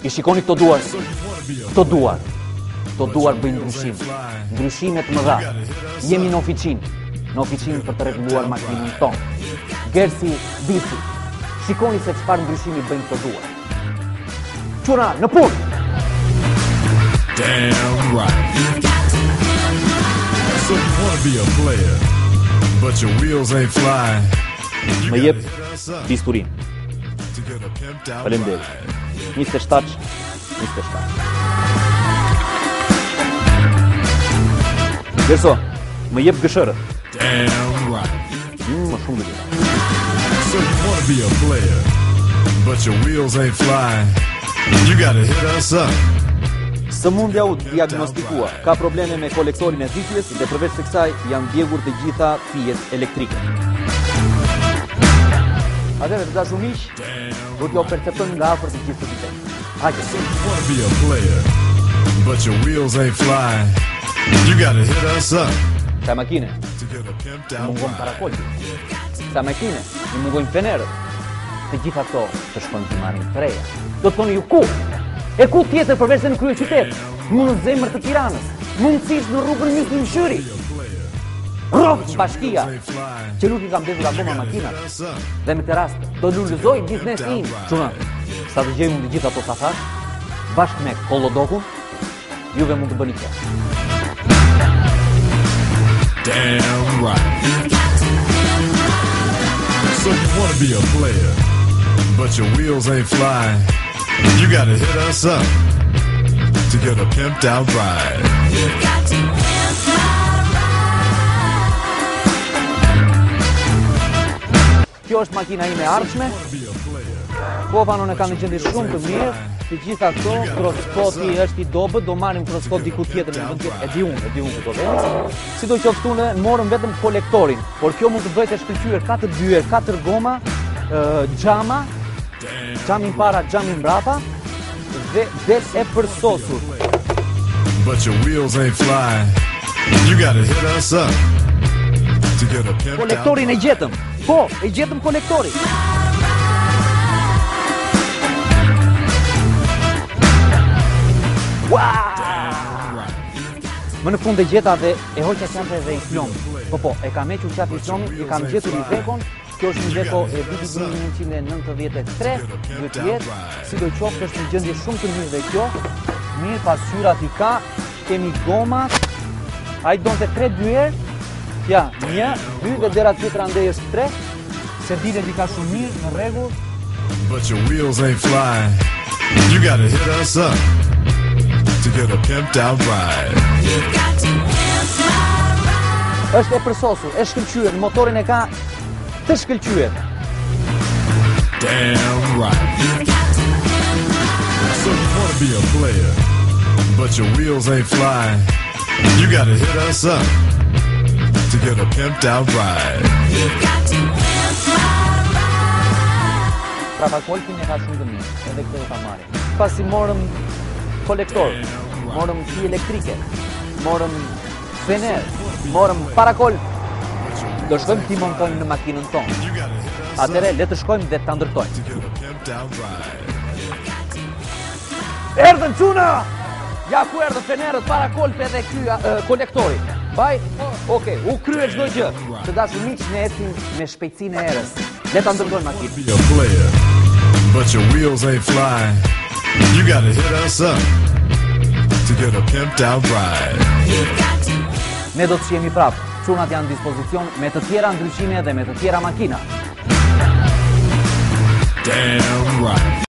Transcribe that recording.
I shikoni këto duar. Këto duar. Këto duar bëjnë ndryshim. Ndryshime të mëdha. Jemi në oficinë për të rregulluar makinën tonë. Gersi, Bici, shikoni se çfarë ndryshimi bëjnë këto duar. Qura, në punë! Damn right. So you wanna be a player, but your wheels ain't flying. Më jep bisturin. Faleminderit. 27. Gerso, më jep gëshërët. Damn right. Më shumë dhe. So you wanna be a player, but your wheels ain't flying. You gotta hit us up. Sëmundja u diagnostikua, ka probleme me kolektorin e zgjidhjes dhe përveç se kësaj janë djegur të gjitha fijet elektrike. Atëherë të dashur miq, do t'ju perceptojmë nga afër të gjithë të vitet. Hajde. So you wanna be a player, but your wheels ain't flying. You gotta hit us up. Sa makine, To get a pimped i out mungon ride. parakolli. Sa makine, i mungojnë fenerët. Të gjitha këto të shkojnë të marrin të reja. Do të thoni ju ku? E ku tjetër përveç se në kryeqytet? Mu në zemër të Tiranës, mundësisht në rrugën Myslim Shyri. Rrofë bashkia, që nuk i kam mbledhur akoma makinat. Dhe me të rast, do lullëzoj biznesi im. Çuna, sa të gjejmë të gjitha ato safash, bashkë me Kollodokun, juve mund të bëni kjo. Damn right. So you wanna be a player, but your wheels ain't flying. You gotta hit us up to get a pimped out ride. Kjo është makina ime e ardhshme. Kova non e kam në gjendje shumë të mirë. Të gjitha këto, kroskoti është i dobët, do marrim kroskot diku tjetër në vend tjetër. E di unë këto vend. Sidoqoftë unë morëm vetëm kolektorin, por kjo mund të bëhet e shkëlqyer 4 dyer, 4 goma, xhama, xhamin para, xhamin mbrapa dhe del e përsosur. But your wheels ain't flying. You gotta hit us up to get a pimped out. Kolektorin e gjetëm. Po, e gjetëm kolektorin. Më në fund e gjeta dhe e hoqa qante dhe i plom. Po, e kam hequr qatë i plomin, e kam gjetur i vekon. Kjo është një veko e vitit 1993, duhet jetë, sidoqoftë është një gjendje shumë të mirë dhe kjo. Mirë, pasqyrat i ka, kemi gomat, a i donte 3 dyer, ja, 1, 2 dhe dera tjetra ndej është 3, se dilet i ka shumë mirë, në rregull. But your wheels ain't flying. You gotta hit us up to get a pimped out ride. Është e përsosur, e shkëlqyer, motorin e ka të shkëlqyer. Damn right. So you wanna be a player, but your wheels ain't flying. You gotta hit us up to get a pimped out ride. Parakolkin e ka shumë të mirë, edhe këtë do ta marrim. Pasi morëm kolektor, morëm fi elektrike, morëm fener, morëm parakol, do shkojmë t'i montojmë në makinën tonë. Atëre, le të shkojmë dhe ta ndërtojmë. Erdhën çuna! Ja ku erdhën fenerët, parakolpe dhe ky kolektori. Baj, okej, u krye çdo gjë. Të dashur miq, ne ecim me shpejtësinë e erës. Le ta ndërtojmë makinën. Be a player, but your wheels ain't flying. You gotta hit us up to get a pimped out ride. Ne do të shihemi prapë. Çunat janë në dispozicion me të tjera ndryshime dhe me të tjera makina. Damn right.